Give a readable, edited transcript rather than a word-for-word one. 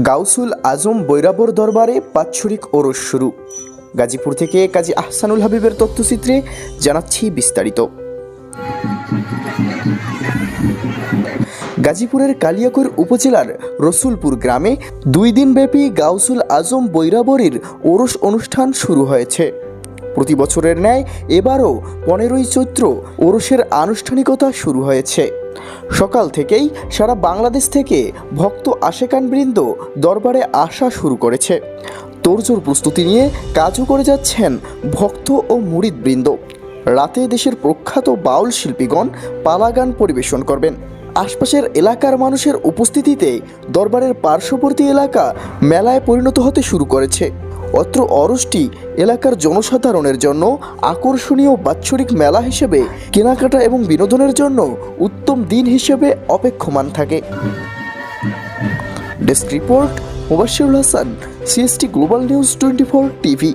গাউসুল আজম বৈরাবর দরবারে বাৎসরিক ওরস শুরু। গাজীপুর থেকে কাজী আহসানুল হাবিবের তথ্যচিত্রে জানাচ্ছি বিস্তারিত। গাজীপুরের কালিয়াকৈর উপজেলার রসুলপুর গ্রামে 2 দিনব্যাপী গাউসুল আজম বৈরাবরের ওরস অনুষ্ঠান শুরু হয়েছে। প্রতি বছরের ন্যায় এবারও 15ই চৈত্র ওরসের আনুষ্ঠানিকতা শুরু হয়েছে। সকাল থেকেই সারা বাংলাদেশ থেকে ভক্ত আশেকানবৃন্দ দরবারে আসা শুরু করেছে। তোড়জোড় প্রস্তুতি নিয়ে কাজও করে যাচ্ছেন ভক্ত ও মুরিদবৃন্দ। রাতে দেশের প্রখ্যাত বাউল শিল্পীগণ পালাগান পরিবেশন করবেন। আশপাশের এলাকার মানুষের উপস্থিতিতে দরবারের পার্শ্ববর্তী এলাকা মেলায় পরিণত হতে শুরু করেছে। অত্র ওরসটি এলাকার জনসাধারণের জন্য আকর্ষণীয় বাৎসরিক মেলা হিসেবে কেনাকাটা এবং বিনোদনের জন্য উত্তম দিন হিসেবে অপেক্ষমান থাকে। Desk report, Mubashshirul Hasan, CST global news 24 TV.